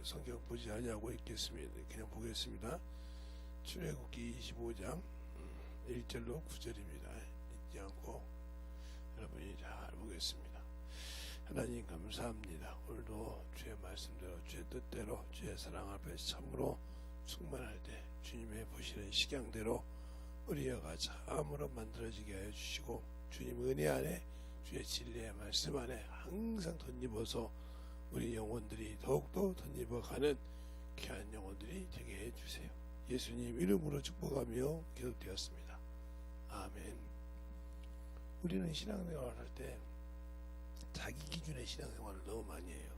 성경 보지 아니하고 읽겠습니다. 그냥 보겠습니다. 출애굽기 25장 1절로 9절입니다. 잊지 않고 여러분이 잘 보겠습니다. 하나님 감사합니다. 오늘도 주의 말씀대로 주의 뜻대로 주의 사랑 앞에 참으로 충만할 때 주님의 보시는 식양대로 우리가 참으로 만들어지게 하여 주시고 주님 은혜 안에 주의 진리의 말씀 안에 항상 덧입어서 우리 영혼들이 더욱더 덧입어가는 귀한 영혼들이 되게 해주세요. 예수님 이름으로 축복하며 기도되었습니다. 아멘. 우리는 신앙생활을 할 때 자기 기준의 신앙생활을 너무 많이 해요.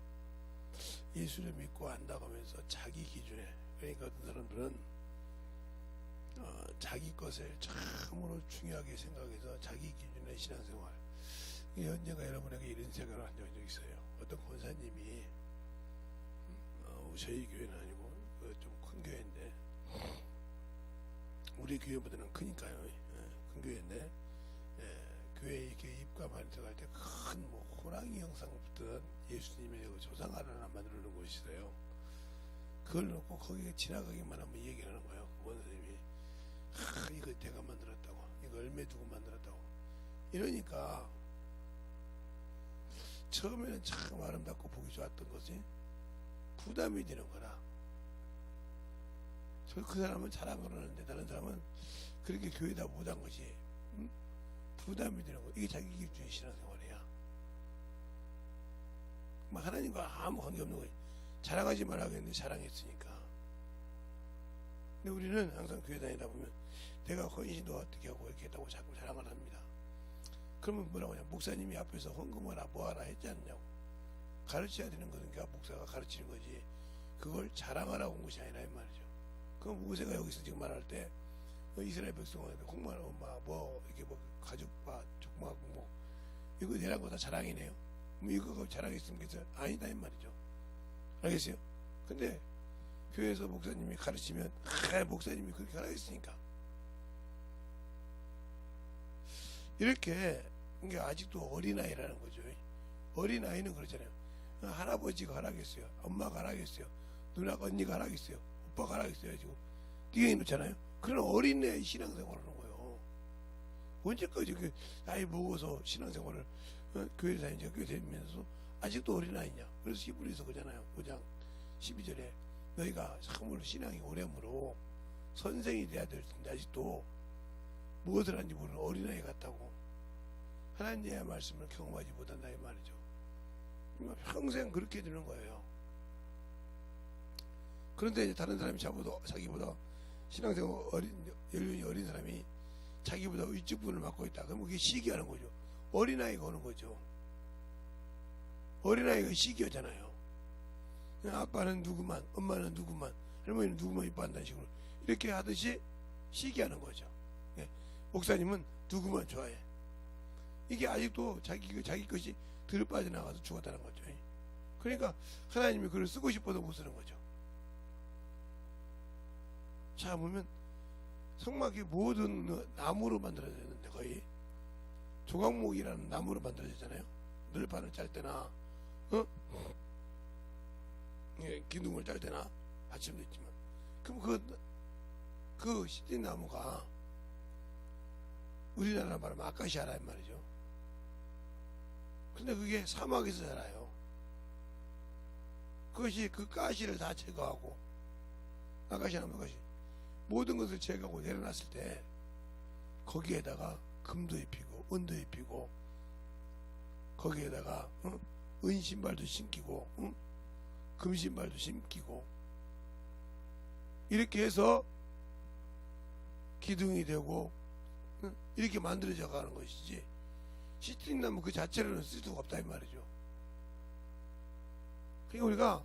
예수를 믿고 안다고 하면서 자기 기준에, 그러니까 어떤 사람들은 자기 것을 참으로 중요하게 생각해서 자기 기준의 신앙생활. 언젠가 여러분에게 이런 생각을 한 적이 있어요. 어떤 권사님이 저희 교회는 아니고 좀 큰 교회인데 우리 교회보다는 크니까요. 큰 교회인데 교회에 이렇게 입가만 들어갈 때 큰 호랑이 형상 붙던 예수님의 조상 하나 만들어 놓은 곳이 있어요. 그걸 놓고 거기에 지나가기만 하면 얘기를 하는 거예요. 권사님이 이거 내가 만들었다고, 이거 얼마 두고 만들었다고 이러니까 처음에는 참 아름답고 보기 좋았던 것이 부담이 되는 거라. 그 사람은 잘한 거라는데 다른 사람은 그렇게 교회다 못한 것이 부담이 되는 거. 이게 자기 기준의 신앙생활이야. 하나님과 아무 관계없는 거지. 자랑하지 말아야겠는데 자랑했으니까. 근데 우리는 항상 교회 다니다 보면 내가 헌신도 어떻게 하고 이렇게 했다고 자꾸 자랑을 합니다. 그러면 뭐라고 하냐, 목사님이 앞에서 헌금하라 뭐하라 했지 않냐고. 가르쳐야 되는 거는 목사가 가르치는 거지 그걸 자랑하라고 온 것이 아니라 이 말이죠. 그럼 모세가 여기서 지금 말할 때 이스라엘 백성한테 콩만 뭐 이렇게 뭐 가죽바 족막 뭐 이거 내란 거 다 자랑이네요. 뭐 이거 자랑했으면 아니다 이 말이죠. 알겠어요? 근데 교회에서 목사님이 가르치면 목사님이 그렇게 가르쳤으니까 이렇게 이게 아직도 어린아이라는 거죠. 어린아이는 그렇잖아요. 할아버지가 하라겠어요. 엄마가 하라겠어요. 누나가 언니가 하라겠어요. 오빠가 하라겠어요. 지금 뒤에 놓잖아요. 그런 어린애 신앙생활을 하는 거예요. 언제까지 나이 먹어서 신앙생활을 교회 다니자 교회 다니면서 아직도 어린아이냐. 그래서 히브리서 그러잖아요. 5장 12절에 너희가 참으로 신앙이 오래므로 선생이 돼야 될 텐데 아직도 무엇을 하는지 모르는 어린아이 같다고. 하나님의 말씀을 경험하지 못한다 이 말이죠. 평생 그렇게 되는 거예요. 그런데 이제 다른 사람이 자기보다 신앙생활 연륜이 어린 사람이 자기보다 윗집분을 맡고 있다. 그럼 그게 시기하는 거죠. 어린아이가 오는 거죠. 어린아이가 시기하잖아요. 아빠는 누구만, 엄마는 누구만, 할머니는 누구만 이뻐한다는 식으로 이렇게 하듯이 시기하는 거죠. 목사님은 누구만 좋아해. 이게 아직도 자기 것이 들어 빠져나가서 죽었다는 거죠. 그러니까 하나님이 그걸 쓰고 싶어도 못 쓰는 거죠. 자 보면 성막이 모든 나무로 만들어졌는데 거의 조각목이라는 나무로 만들어졌잖아요. 늘판을 짤 때나 기둥을 짤 때나 받침도 있지만 그럼 그 시딘 나무가 우리나라 말하면 아카시아란 말이죠. 근데 그게 사막에서 자라요. 그것이 그 가시를 다 제거하고 아카시아나무 것이 모든 것을 제거하고 내려놨을 때 거기에다가 금도 입히고 은도 입히고 거기에다가 은신발도 신기고 금신발도 신기고 이렇게 해서 기둥이 되고 이렇게 만들어져 가는 것이지 시트링나무 그 자체로는 쓸 수가 없다 이 말이죠. 그러니까 우리가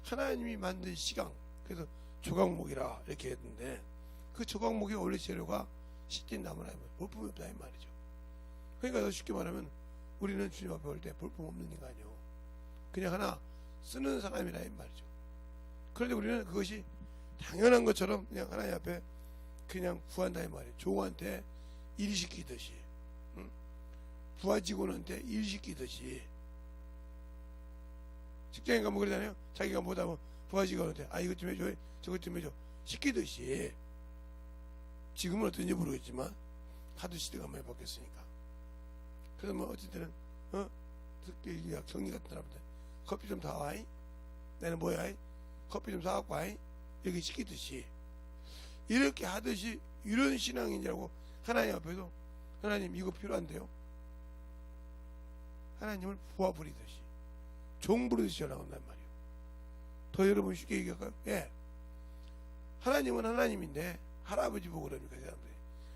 하나님이 만든 시강, 그래서 조각목이라 이렇게 했는데 그 조각목의 원래 재료가 시트링나무라 볼품이 없다 이 말이죠. 그러니까 더 쉽게 말하면 우리는 주님 앞에 올 때 볼품 없는 인간이요, 그냥 하나 쓰는 사람이라 이 말이죠. 그런데 우리는 그것이 당연한 것처럼 그냥 하나님 앞에 그냥 구한다 이 말이에요. 종한테 일 시키듯이, 부하 직원한테 일 시키듯이 직장인 가면 그러잖아요. 자기가 못하면 부하직이 오는데 이것 좀 해줘, 저것 좀 해줘 시키듯이. 지금은 어떤지 모르겠지만 하도 시대가 많이 바뀌었으니까. 그래서 뭐 어쨌든 특히 성리 같은 사람들 커피 좀 사와이, 나는 뭐야, 커피 좀 사갖고 와이, 이렇게 시키듯이 이렇게 하듯이 이런 신앙인이라고 하나님 앞에서 하나님 이거 필요한데요. 하나님을 부하 부리듯이 종 부리듯이 전화온단 말이에요. 더 여러분 쉽게 얘기할까요? 예. 하나님은 하나님인데 할아버지 보고 그러니까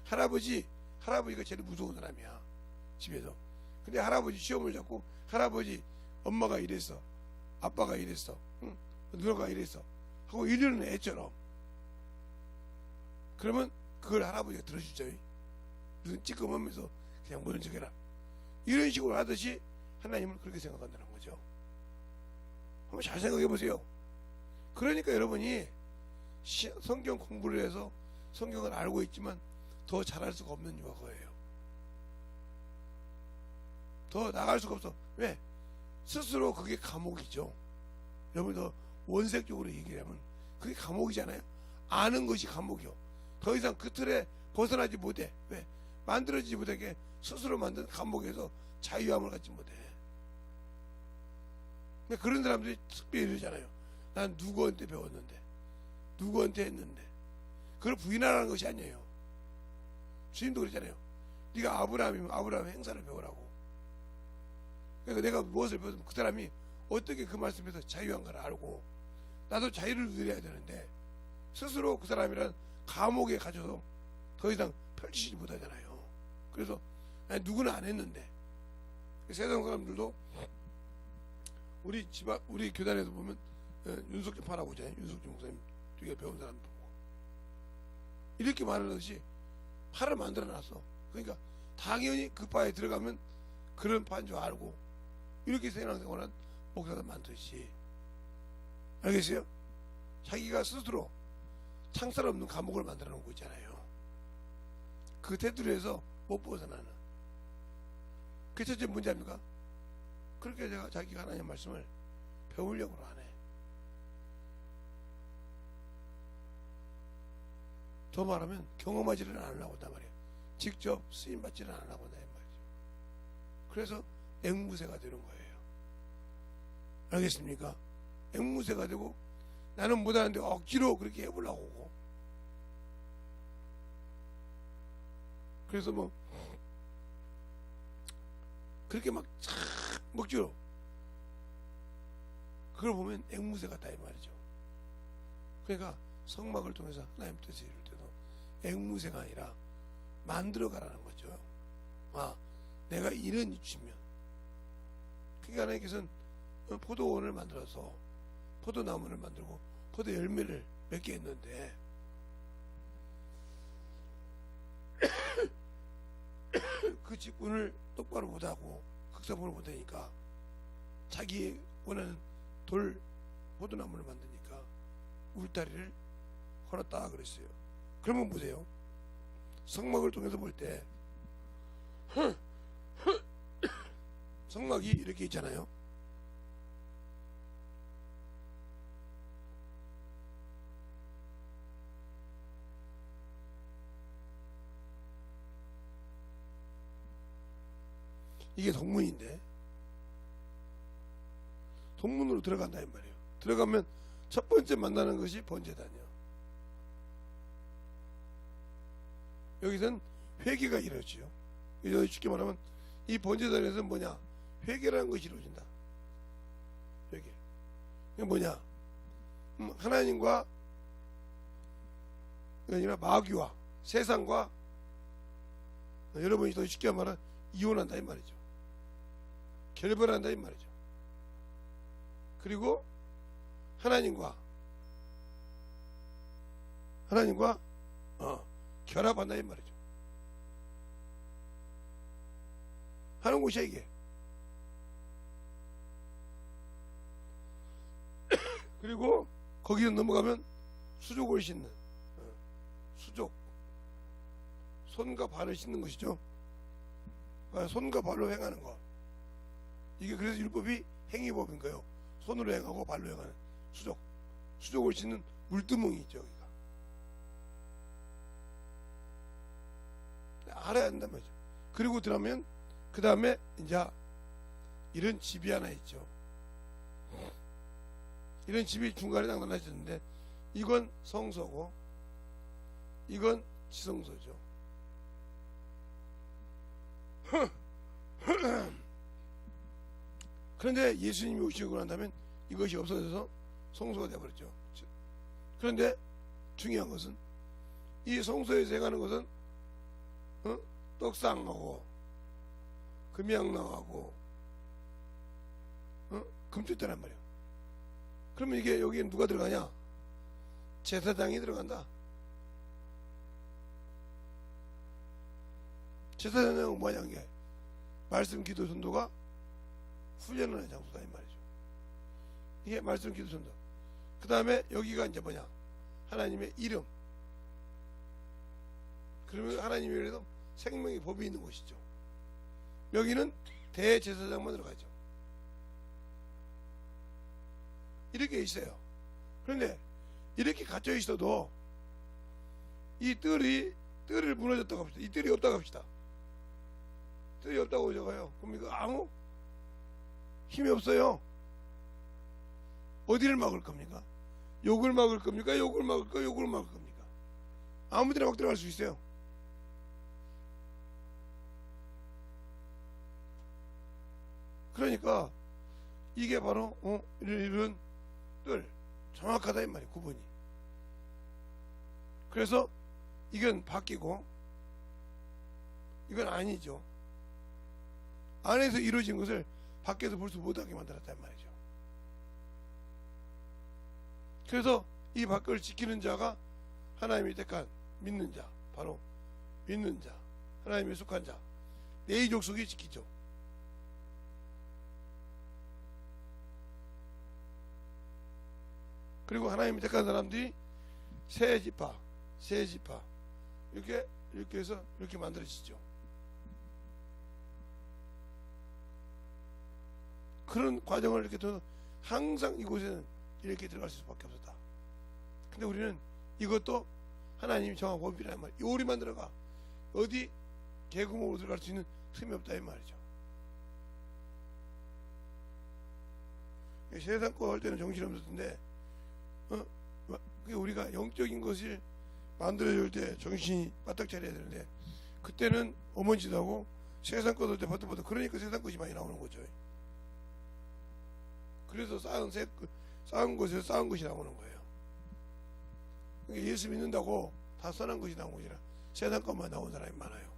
사람들이 할아버지가 제일 무서운 사람이야 집에서. 근데 할아버지 시험을 잡고 할아버지 엄마가 이랬어, 아빠가 이랬어, 누나가 이랬어 하고 이러는 애처럼, 그러면 그걸 할아버지가 들어주죠. 무슨 찌끔하면서 그냥 모른 척해라 이런 식으로 하듯이 하나님을 그렇게 생각한다는 거죠. 한번 잘 생각해 보세요. 그러니까 여러분이 성경 공부를 해서 성경을 알고 있지만 더 잘할 수가 없는 이유가 그거예요. 더 나갈 수가 없어. 왜? 스스로 그게 감옥이죠. 여러분 더 원색적으로 얘기하면 그게 감옥이잖아요. 아는 것이 감옥이요. 더 이상 그 틀에 벗어나지 못해. 왜? 만들어지지 못하게 스스로 만든 감옥에서 자유함을 갖지 못해. 근데 그런 사람들이 특별히 이러잖아요. 난 누구한테 배웠는데, 누구한테 했는데. 그걸 부인하라는 것이 아니에요. 주님도 그랬잖아요. 네가 아브라함이면 아브라함 행사를 배우라고. 그러니까 내가 무엇을 배우면 그 사람이 어떻게 그 말씀에서 자유한가를 알고 나도 자유를 누려야 되는데 스스로 그 사람이란 감옥에 갇혀서 더 이상 펼치지 못하잖아요. 그래서 누구는 안 했는데, 세상 사람들도 우리 교단에서 보면 윤석준 파라고잖아요. 윤석준 목사님 되게 배운 사람 보고 이렇게 말하듯이 파를 만들어 놨어. 그러니까 당연히 그 파에 들어가면 그런 파인 줄 알고 이렇게 생각하는 목사들 많듯이. 알겠어요? 자기가 스스로 창살 없는 감옥을 만들어 놓고 있잖아요. 그 테두리에서 못 벗어나는. 그게 첫째 문제 아닙니까? 그렇게 제가 자기가 하나님 말씀을 배우려고 하네. 더 말하면 경험하지는 않으려고 한단 말이에요. 직접 쓰임받지는 않으려고 한단 말이죠. 그래서 앵무새가 되는 거예요. 알겠습니까? 앵무새가 되고 나는 못하는데 억지로 그렇게 해보려고 하고. 그래서 뭐 그렇게 막 먹죠. 그걸 보면 앵무새 같다 이 말이죠. 그러니까 성막을 통해서 하나님 뜻을 이룰 때도 앵무새가 아니라 만들어가라는 거죠. 내가 이런 이치면. 그러니까 하나님께서는 포도원을 만들어서 포도나무를 만들고 포도 열매를 맺게 했는데 그 직분을 똑바로 못하고 극사본을 못하니까 자기 원하는 돌 포도나무를 만드니까 울타리를 걸었다 그랬어요. 그러면 보세요. 성막을 통해서 볼 때 성막이 이렇게 있잖아요. 이게 동문인데 동문으로 들어간다 이 말이에요. 들어가면 첫 번째 만나는 것이 번제단이요. 여기서는 회개가 이루어지죠. 여기 쉽게 말하면 이 번제단에서는 뭐냐? 회개라는 것이 이루어진다. 회개. 이게 뭐냐? 하나님과 아니라 마귀와 세상과 여러분이 더 쉽게 말하면 이혼한다 이 말이죠. 결별한다 이 말이죠. 그리고 하나님과 결합한다 이 말이죠. 하는 곳이야 이게. 그리고 거기서 넘어가면 수족을 씻는 수족, 손과 발을 씻는 것이죠. 손과 발로 행하는 것. 이게 그래서 율법이 행위법인 거예요. 손으로 행하고 발로 행하는 수족을 씻는 물두멍이 있죠. 여기가. 알아야 한단 말이죠. 그리고 들어가면 그 다음에 이제 이런 집이 하나 있죠. 이런 집이 중간에 딱 나눠졌는데 이건 성소고 이건 지성소죠. 그런데 예수님이 오시고 난 다음에 이것이 없어져서 성소가 되어버렸죠. 그런데 중요한 것은 이 성소에서 행하는 것은 떡상하고 금양나하고 금주대란 말이야. 그러면 이게 여기에 누가 들어가냐? 제사장이 들어간다. 제사장은 뭐냐? 게 말씀, 기도, 전도가 훈련을 하는 장소다 이 말이죠. 이게 말씀, 기도, 전도. 그 다음에 여기가 이제 뭐냐? 하나님의 이름. 그러면 하나님이 그래도 생명의 법이 있는 곳이죠. 여기는 대제사장만 들어가죠. 이렇게 있어요. 그런데 이렇게 갇혀 있어도 이 뜰을 무너졌다고 합시다. 이 뜰이 없다고 합시다. 뜰이 없다고 적어요. 그럼 이거 아무 힘이 없어요. 어디를 막을 겁니까? 욕을 막을 겁니까? 욕을 막을 겁니까? 욕을 막을 겁니까? 아무데나 막 들어갈 수 있어요. 그러니까 이게 바로 이런 뜰 정확하다 이 말이에요. 구분이. 그래서 이건 바뀌고 이건 아니죠. 안에서 이루어진 것을 밖에서 볼 수 못하게 만들었단 말이죠. 그래서 이 밖을 지키는 자가 하나님이 택한 믿는 자, 바로 믿는 자, 하나님의 속한 자, 내 족속이 지키죠. 그리고 하나님이 택한 사람들이 세 지파 이렇게 해서 이렇게 만들어지죠. 그런 과정을 이렇게 통해서 항상 이곳에는 이렇게 들어갈 수밖에 없었다. 근데 우리는 이것도 하나님이 정한 법이란 말이에요. 요리만 들어가 어디 개구멍으로 들어갈 수 있는 틈이 없다 이 말이죠. 세상 거 할 때는 정신없었는데 우리가 영적인 것을 만들어줄 때 정신이 바짝 차려야 되는데 그때는 어머니도 하고 세상 것 할 때 버터버터 그러니까 세상 것이 많이 나오는 거죠. 그래서 쌓은 곳에서 쌓은 것이 나오는 거예요. 그러니까 예수 믿는다고 다 선한 것이 나온 것이라 세상 것만 나온 사람이 많아요.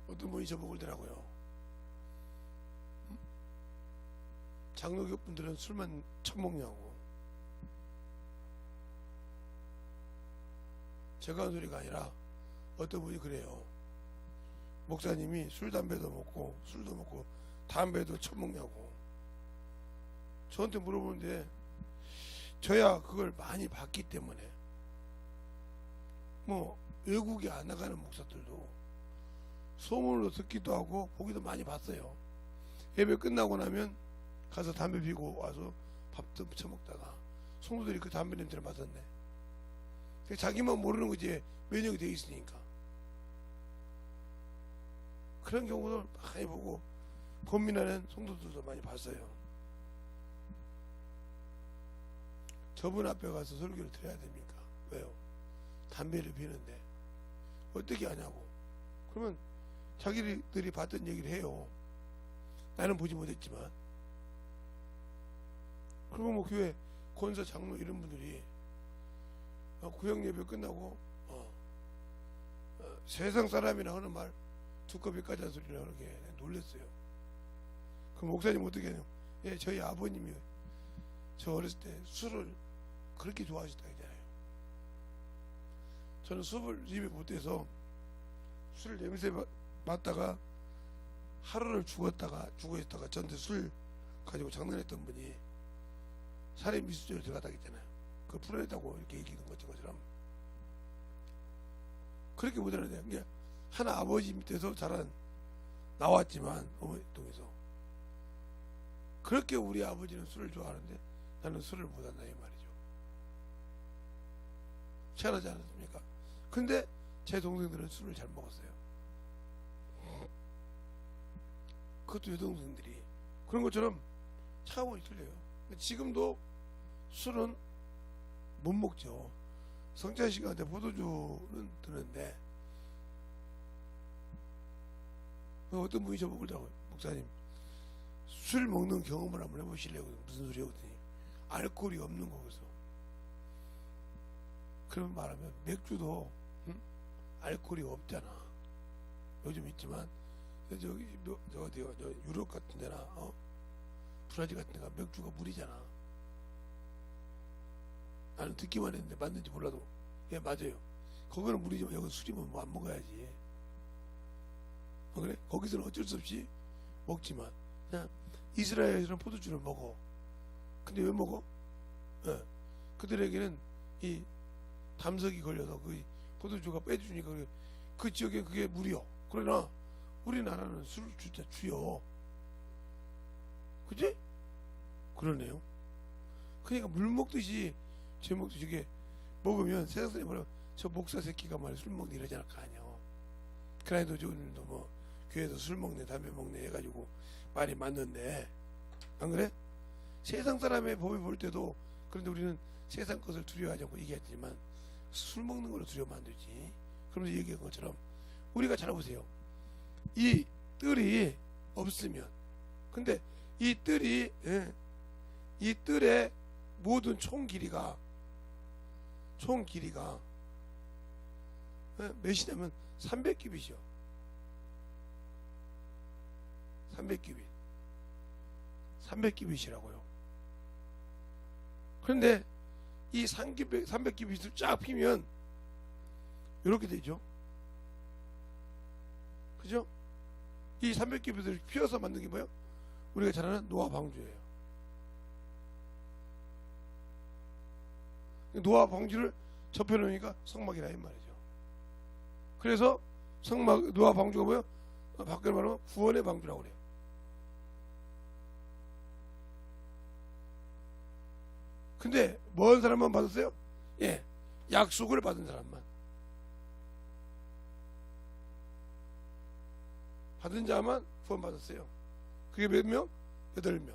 어떤 분이 저보고 그러더라고요. 장로교 분들은 술만 처먹냐고. 제가 한 소리가 아니라 어떤 분이 그래요. 목사님이 술 담배도 먹고 술도 먹고 담배도 처먹냐고. 저한테 물어보는데 저야 그걸 많이 봤기 때문에 뭐 외국에 안 나가는 목사들도 소문으로 듣기도 하고 보기도 많이 봤어요. 예배 끝나고 나면 가서 담배 피고 와서 밥도 처먹다가 성도들이 그 담배 냄새를 맡았네. 자기만 모르는 거지 면역이 돼 있으니까. 그런 경우를 많이 보고 고민하는 성도들도 많이 봤어요. 저분 앞에 가서 설교를 드려야 됩니까? 왜요? 담배를 피는데 어떻게 하냐고. 그러면 자기들이 봤던 얘기를 해요. 나는 보지 못했지만. 그리고 뭐 교회 권사 장로 이런 분들이 구역 예배 끝나고 세상 사람이나 하는 말 두꺼비 까자는 소리나 하는 게 놀랬어요. 그럼 목사님 어떻게 해요? 예, 저희 아버님이 저 어렸을 때 술을 그렇게 좋아하셨다 했잖아요. 저는 술을 입에 못해서 술 냄새 맡다가 하루를 죽어 있다가 저한테 술 가지고 장난했던 분이 살인 미수죄로 들어갔다 했잖아요. 그걸 풀어냈다고 이렇게 얘기하는 것처럼 그렇게 못하는데 그게 하나 아버지 밑에서 자란 나왔지만 어머니 통해서 그렇게 우리 아버지는 술을 좋아하는데 나는 술을 못한다 이 말이죠. 희한하지 않습니까? 근데 제 동생들은 술을 잘 먹었어요. 그것도 여동생들이 그런 것처럼 차원이 틀려요. 지금도 술은 못 먹죠. 성찬 시간에 포도주는 드는데 어떤 분이 저보고 그러더라고요. 목사님 술 먹는 경험을 한번 해보실래요? 무슨 소리야? 그랬더니 알코올이 없는 거기서. 그런 말하면 맥주도 알코올이 없잖아. 요즘 있지만 저기 어디요? 저 유럽 같은 데나 브라질 같은 데가 맥주가 물이잖아. 나는 듣기만 했는데 맞는지 몰라도 예 맞아요. 거기는 물이지만 여기 술이면 뭐 안 먹어야지. 그래? 거기서는 어쩔 수 없이 먹지만 그냥 이스라엘에서는 포도주를 먹어. 근데 왜 먹어? 예. 그들에게는 이 담석이 걸려서 그 포도주가 빼주니까 그 지역에 그게 물이요. 그러나 우리나라는 술을 진짜 주요. 그지? 그러네요. 그러니까 물 먹듯이 제 먹듯이 이게 먹으면 세상 사람이 뭐라 저 목사 새끼가 말이야 술 먹네 이러지 않을 거 아니야. 그라이도 조님도 뭐 교회에서 술 먹네 담배 먹네 해가지고 말이 맞는데 안 그래? 세상 사람의 법을 볼 때도 그런데 우리는 세상 것을 두려워하지 않고 얘기했지만 술 먹는 걸 두려워하면 안 되지. 그러면서 얘기한 것처럼 우리가 잘 보세요. 이 뜰이 없으면 근데 이 뜰이 이 뜰의 모든 총 길이가 몇이냐면 300규빗이요. 300규빗이라고요. 그런데 이 300규빗을 쫙 피면 이렇게 되죠. 그죠? 이 300규빗을 피워서 만든 게 뭐예요? 우리가 잘 아는 노아 방주예요. 노아 방주를 접해놓으니까 성막이라 이 말이죠. 그래서 성막 노아 방주가 뭐예요? 밖으로 말하면 구원의 방주라고 그래요. 근데 뭔 사람만 받았어요? 예, 약속을 받은 사람만. 받은 자만 구원 받았어요. 그게 몇 명? 8명.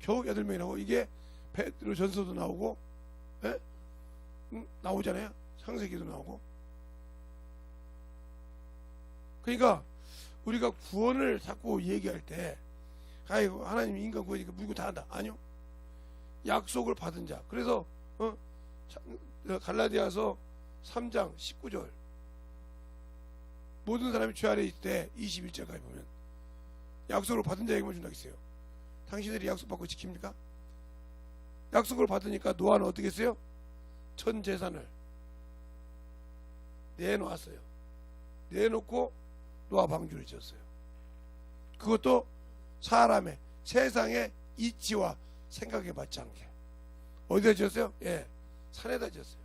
겨우 8명이라고. 이게 베드로 전서도 나오고 예? 나오잖아요. 창세기도 나오고. 그러니까 우리가 구원을 자꾸 얘기할 때 아이고 하나님이 인간 구원이니까 물고 다 한다. 아니요. 약속을 받은 자. 그래서 갈라디아서 3장 19절 모든 사람이 죄 아래 있을 때 21절까지 보면 약속을 받은 자에게만 준다고 했어요. 당신들이 약속받고 지킵니까? 약속을 받으니까 노아는 어떻게 했어요? 전 재산을 내놓았어요. 내놓고 노아 방주를 지었어요. 그것도 사람의 세상의 이치와 생각에 맞지 않게. 어디다 지었어요? 예, 산에다 지었어요.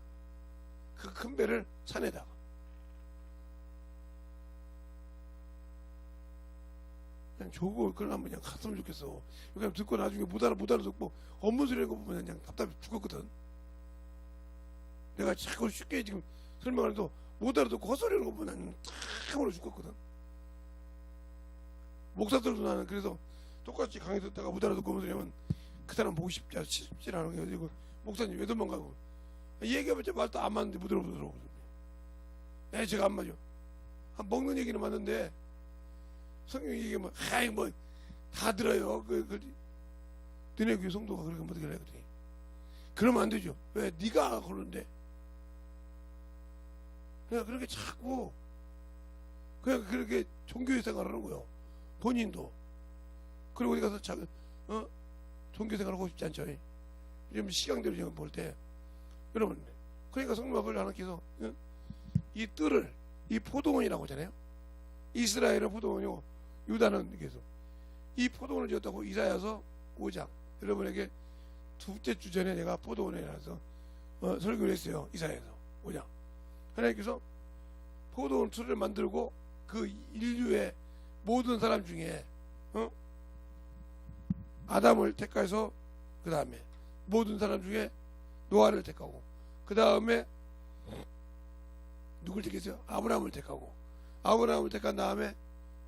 그 큰 배를 산에다가. 그냥 저거 그걸 한번 그냥 갔으면 좋겠어. 그냥 듣고 나중에 못 알아듣고 업무 소리를 보면 그냥 답답해 죽었거든. 내가 자꾸 쉽게 지금 설명을 해도 못 알아듣고 헛소리를 보면 참으로 죽었거든. 목사들도 나는 그래서 똑같이 강의 듣다가 못 알아듣고 업무 소리하면 그 사람 보고 싶지 않은 게 어디고 목사님 왜 도망가고 얘기해봤자 말도 안 맞는데 못 들어보더라고. 제가 안 맞아. 먹는 얘기는 맞는데 성경 얘기하면 아이 뭐 다 들어요. 너네 교회 성도가 그렇게 하면 어떻게 하래? 그러면 안 되죠. 왜? 네가 그러는데. 그냥 그렇게 자꾸 그냥 그렇게 종교 생활하는 거요. 본인도. 그리고 어디 가서 종교 생활하고 싶지 않죠. 이러면 시간대로 지금 볼 때 여러분 그러니까 성막을 하나님께서 이 뜰을 이 포도원이라고 하잖아요. 이스라엘은 포도원이고 유다는 계속 이 포도원을 지었다고 이사야서 5장 여러분에게 둘째 주 전에 내가 포도원에 가서 설교를 했어요. 이사야서 5장 하나님께서 포도원 틀을 만들고 그 인류의 모든 사람 중에 아담을 택해서 그 다음에 모든 사람 중에 노아를 택하고 그 다음에 누굴 택했어요? 아브라함을 택하고 아브라함을 택한 다음에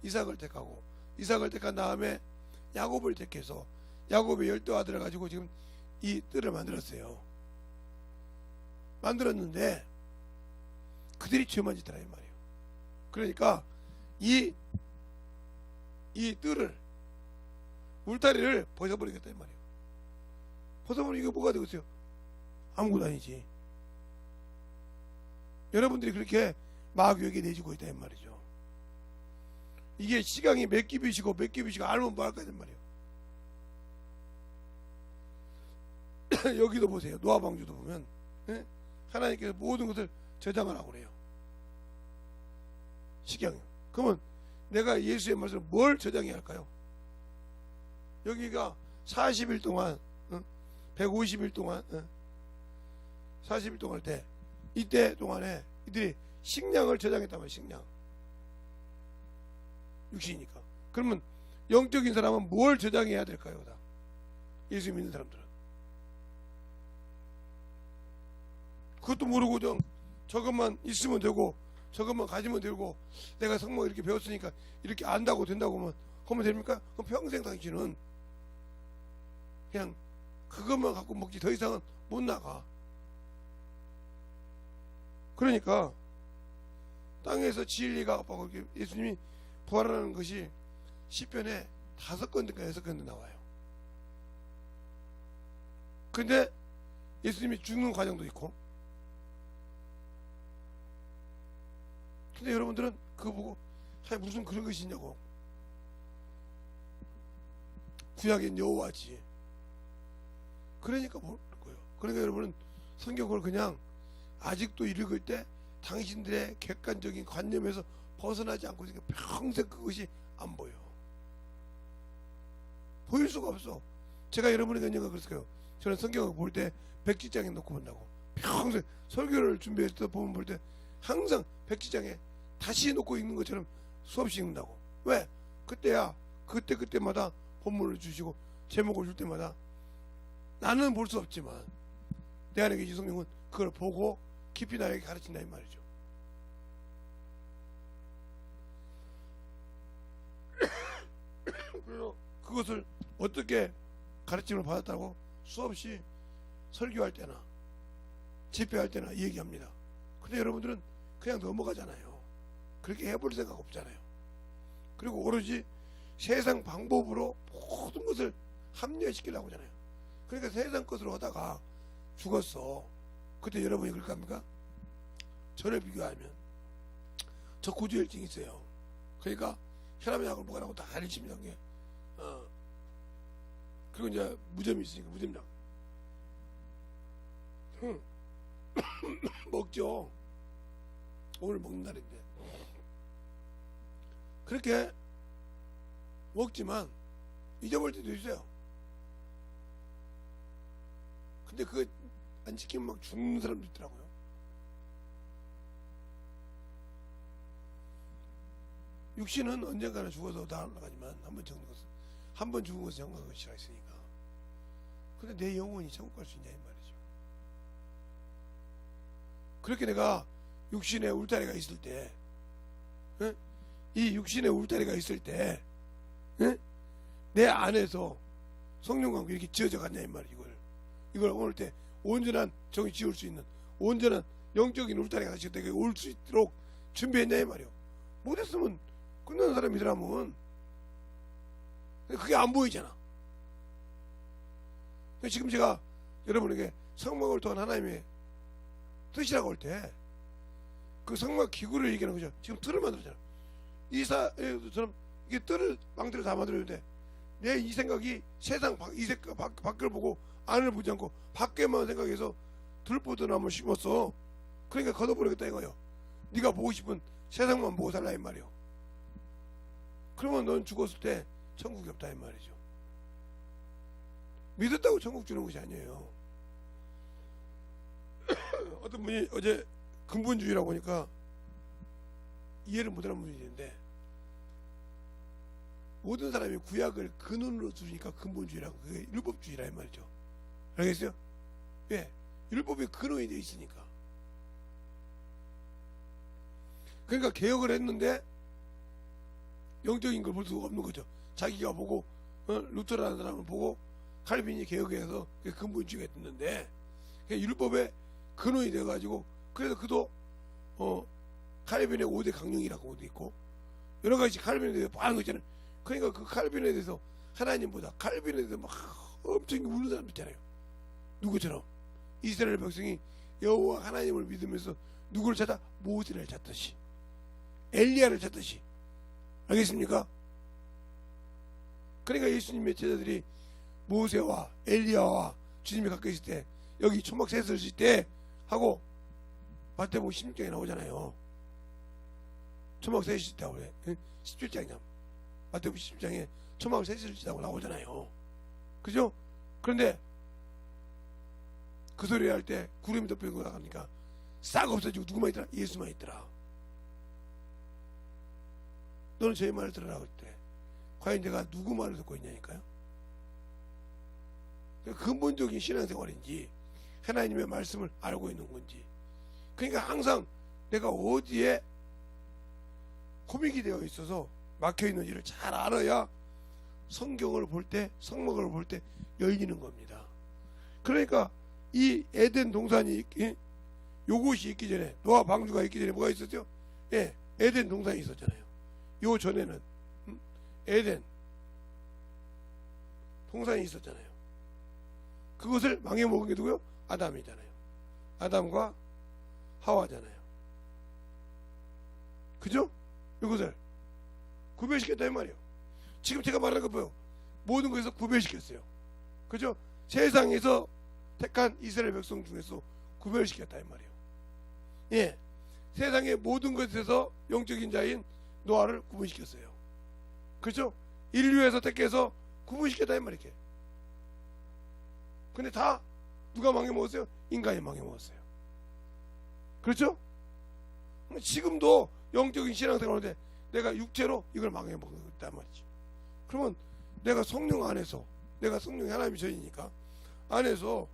이삭을 택하고 이삭을 택한 다음에 야곱을 택해서 야곱의 12아들을 가지고 지금 이 뜰을 만들었어요. 만들었는데 그들이 죄만 짓더라 이 말이에요. 그러니까 이 뜰을 울타리를 벗어버리겠다 이 말이에요. 벗어버리면 이거 뭐가 되겠어요? 아무것도 아니지. 여러분들이 그렇게 마귀에게 내주고 있다 이 말이죠. 이게 시강이 몇 깁이시고 몇 깁이시고 알면 뭐 할까 이 말이에요. 여기도 보세요. 노아 방주도 보면 하나님께서 모든 것을 저장하라고 그래요. 시경이요. 그러면 내가 예수의 말씀을 뭘 저장해야 할까요? 여기가 40일 동안 150일 동안 40일 동안 할 때 이때 동안에 이들이 식량을 저장했단 말이에요. 식량 육신이니까. 그러면 영적인 사람은 뭘 저장해야 될까요? 다 예수 믿는 사람들은 그것도 모르고 저것만 있으면 되고 저것만 가지면 되고 내가 성경 이렇게 배웠으니까 이렇게 안다고 된다고 하면 됩니까? 그럼 평생 당신은 그냥 그것만 갖고 먹지 더 이상은 못 나가. 그러니까 땅에서 진리가 없고 예수님이 부활하는 것이 시편에 5건인가 6건도 나와요. 근데 예수님이 죽는 과정도 있고 근데 여러분들은 그거 보고 무슨 그런 것이 있냐고. 구약엔 여호와지. 그러니까 모를 거예요. 그러니까 여러분은 성경을 그냥 아직도 읽을 때 당신들의 객관적인 관념에서 벗어나지 않고 있으니까 평생 그것이 안 보여. 보일 수가 없어. 제가 여러분에게 언젠가 그랬어요. 저는 성경을 볼 때 백지장에 놓고 본다고. 평생 설교를 준비했을 때 보면 볼 때 항상 백지장에 다시 놓고 읽는 것처럼 수없이 읽는다고. 왜? 그때야 그때마다 본문을 주시고 제목을 줄 때마다 나는 볼 수 없지만 내 안에 계신 성령은 그걸 보고 깊이 나에게 가르친다 이 말이죠. 그래서 그것을 어떻게 가르침을 받았다고 수없이 설교할 때나 집회할 때나 얘기합니다. 근데 여러분들은 그냥 넘어가잖아요. 그렇게 해볼 생각 없잖아요. 그리고 오로지 세상 방법으로 모든 것을 합리화시키려고 하잖아요. 그러니까 세상 것으로 하다가 죽었어. 그때 여러분이 그럴 겁니까? 저를 비교하면 저 고지혈증이 있어요. 그러니까 혈압 약을 먹으라고 다 알려집니다. 그리고 이제 무좀이 있으니까 무좀약 먹죠. 오늘 먹는 날인데 그렇게 먹지만 잊어버릴 때도 있어요. 근데 그거 안 지키면 막 죽는 사람도 있더라고요. 육신은 언젠가는 죽어서 다 올라가지만 한 번 죽은 것은 영광의 것이라 있으니까. 근데 내 영혼이 천국 갈 수 있냐 이 말이죠. 그렇게 내가 육신의 울타리가 있을 때 이 육신의 울타리가 있을 때 내 안에서 성령과 이렇게 지어져 갔냐 이 말이에요. 이걸 오늘 때 온전한 정이 지을 수 있는 온전한 영적인 울타리가 다시 되게 올 수 있도록 준비했냐 이 말이에요. 못했으면 끝나는 사람이더라면 그게 안 보이잖아. 지금 제가 여러분에게 성막을 통한 하나님의 뜻이라고 할 때 그 성막 기구를 얘기하는 거죠. 지금 틀을 만들었잖아. 이사처럼 이게 뜰을 망대로 다 만들었는데 내 이 생각이 세상 밖을 보고 안을 보지 않고 밖에만 생각해서 들보드나무를 심었어. 그러니까 걷어버리겠다 이거예요. 네가 보고 싶은 세상만 보고 살라 이 말이에요. 그러면 넌 죽었을 때 천국이 없다 이 말이죠. 믿었다고 천국 주는 것이 아니에요. 어떤 분이 어제 근본주의라고 하니까 이해를 못하는 분이 있는데 모든 사람이 구약을 근원으로 두니까 근본주의라고, 그게 율법주의라 이 말이죠. 알겠어요? 예, 율법이 근원이 되어 있으니까. 그러니까 개혁을 했는데 영적인 걸 볼 수가 없는 거죠. 자기가 보고 루터라는 사람을 보고 칼빈이 개혁해서 근본주의가 됐는데 율법의 근원이 돼가지고, 그래서 그도 칼빈의 5대 강령이라고 있고 여러 가지 칼빈에 대해서 많은 거 있잖아요. 그러니까 그 칼빈에 대해서 하나님보다 칼빈에 대해서 막 엄청 우는 사람 있잖아요. 누구처럼 이스라엘 백성이 여호와 하나님을 믿으면서 누구를 찾아? 모세를 찾듯이, 엘리야를 찾듯이. 알겠습니까? 그러니까 예수님의 제자들이 모세와 엘리야와 주님이 가까이 있을 때, 여기 초막 셋을 칠 때 하고 마태복음 16장에 나오잖아요. 초막 셋을 칠다고 그래. 17장이냐, 마태복음 17장에 초막을 셋을 치다고 나오잖아요. 그죠? 그런데 그 소리 할 때 구름이 덮이고 나가니까 싹 없어지고 누구만 있더라? 예수만 있더라. 너는 제 말을 들으라 그랬대. 과연 내가 누구 말을 듣고 있냐니까요. 근본적인 신앙생활인지 하나님의 말씀을 알고 있는 건지. 그러니까 항상 내가 어디에 코믹이 되어 있어서 막혀 있는지를 잘 알아야 성경을 볼 때, 성막을 볼 때 열리는 겁니다. 그러니까 이 에덴 동산이 요것이 있기 전에, 노아 방주가 있기 전에 뭐가 있었죠? 예, 에덴 동산이 있었잖아요. 요 전에는 에덴 동산이 있었잖아요. 그것을 망해먹은 게 누구요? 아담이잖아요. 아담과 하와잖아요. 그죠? 이것을 구별시켰다 이 말이에요. 지금 제가 말하는 거 보여. 모든 것에서 구별시켰어요. 그죠? 세상에서 택한 이스라엘 백성 중에서 구별시켰다 이 말이에요. 예, 세상의 모든 것에서 영적인 자인 노아를 구분시켰어요. 그렇죠? 인류에서 택해서 구분시켰다 이 말이에요. 근데 다 누가 망해먹었어요? 인간이 망해먹었어요. 그렇죠? 지금도 영적인 신앙생활인데 내가 육체로 이걸 망해먹었단 말이지. 그러면 내가 성령 안에서, 내가 성령이 하나님이 저이니까 안에서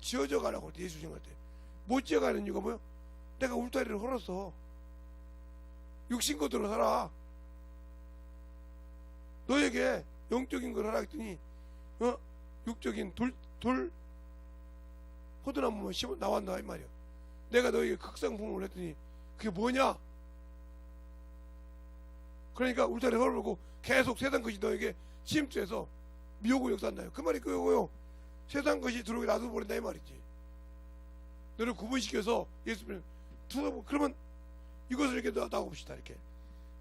지어져 가라고 할 때, 예수 증할 때 못 지어가는 이유가 뭐예요? 내가 울타리를 헐었어. 육신 것으로 살아. 너에게 영적인 걸 하라 했더니 육적인 돌 포도나무만 심어 나왔나 이 말이야. 내가 너에게 극상품을 했더니 그게 뭐냐? 그러니까 울타리 헐고 계속 세상 것이 너에게 침투해서 미혹을 역사한다. 그 말이 그거요. 세상 것이 들어오게 놔둬버린다 이 말이지. 너를 구분시켜서 예수님 그러면 이것을 이렇게 놔봅시다. 이렇게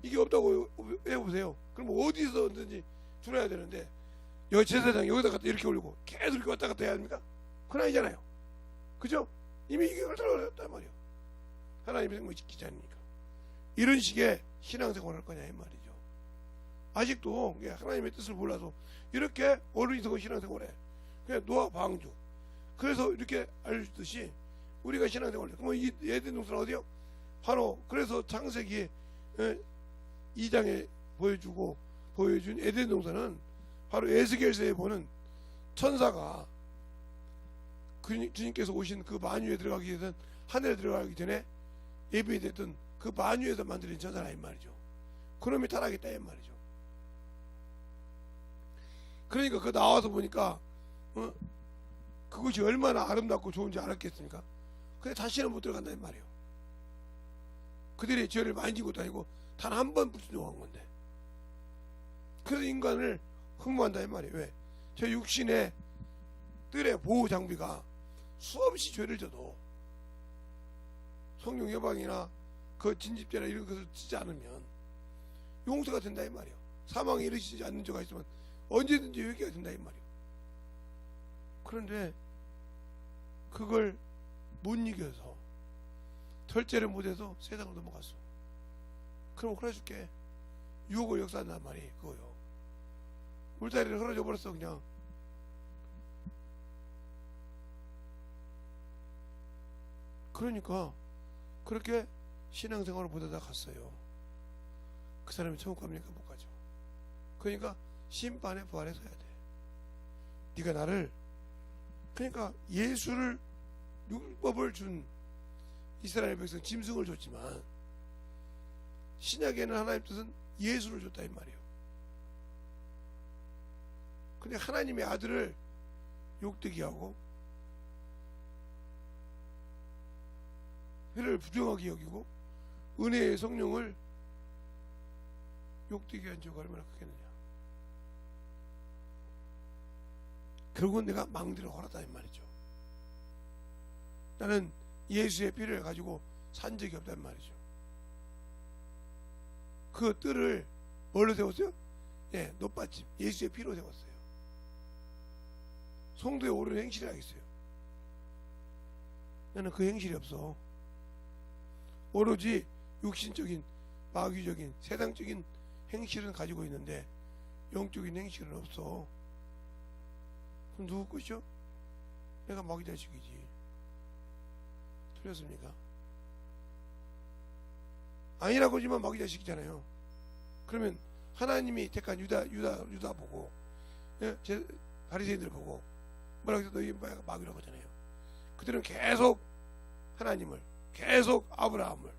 이게 없다고 해보세요. 그럼 어디서든지 들어야 되는데 여기 제사장 여기다 갖다 이렇게 올리고 계속 이렇게 왔다 갔다 해야 합니까? 그건 아니잖아요. 그죠? 이미 이게 들어갔단 말이에요. 하나님의 생명을 지키지 않으니까. 이런 식의 신앙생활을 할 거냐 이 말이죠. 아직도 하나님의 뜻을 몰라서 이렇게 어른이서 신앙생활해. 그냥 노아 방주. 그래서 이렇게 알려주듯이 우리가 신앙생활을 해. 그러면 이 에덴 동산 어디요? 바로 그래서 창세기 2장에 보여준 에덴 동산은 바로 에스겔서에 보는 천사가 주님께서 오신 그 만유에 들어가기 전에, 하늘에 들어가기 전에 예비됐던 그 만유에서 만들어진 천사라 이 말이죠. 그놈이 타락했다 이 말이죠. 그러니까 그 나와서 보니까 그것이 얼마나 아름답고 좋은지 알았겠습니까? 근데 다시는 못 들어간다 이 말이에요. 그들의 죄를 많이 지고 다니고 단 한 번 불순종한 건데. 그래서 인간을 흠모한다 이 말이에요. 왜? 저 육신의 뜰의 보호 장비가 수없이 죄를 져도 성령 예방이나 그 진집죄나 이런 것을 지지 않으면 용서가 된다 이 말이에요. 사망에 이르시지 않는 죄가 있으면 언제든지 회개가 된다 이 말이에요. 그런데 그걸 못 이겨서 절제를 못해서 세상을 넘어갔어. 그럼 그래줄게. 유혹을 역사한단 말이 그거요. 울타리를 흐려져 버렸어 그냥. 그러니까 그렇게 신앙생활을 보다가 갔어요. 그 사람이 천국 갑니까? 못 가죠. 그러니까 심판의 부활에 서야 돼. 네가 나를, 그러니까 예수를, 율법을 준 이스라엘 백성 짐승을 줬지만 신약에는 하나님 뜻은 예수를 줬다 이 말이에요. 근데 하나님의 아들을 욕되게 하고 회를 부정하게 여기고 은혜의 성령을 욕되게 한 죄가 얼마나 크겠느냐. 결국은 내가 망대를 헐었다 이 말이죠. 나는 예수의 피를 가지고 산 적이 없단 말이죠. 그 뜰을 뭘로 세웠어요? 예, 높받침 예수의 피로 세웠어요. 성도의 옳은 행실이 하겠어요. 나는 그 행실이 없어. 오로지 육신적인 마귀적인 세상적인 행실은 가지고 있는데 영적인 행실은 없어. 그럼 누구 것이죠? 내가 마귀 자식이지. 틀렸습니까? 아니라고 하지만 마귀 자식이잖아요. 그러면 하나님이 택한 유다 보고, 예? 제 바리새인들 보고 뭐라고 해서 너희 마귀라고 하잖아요. 그들은 계속 하나님을, 계속 아브라함을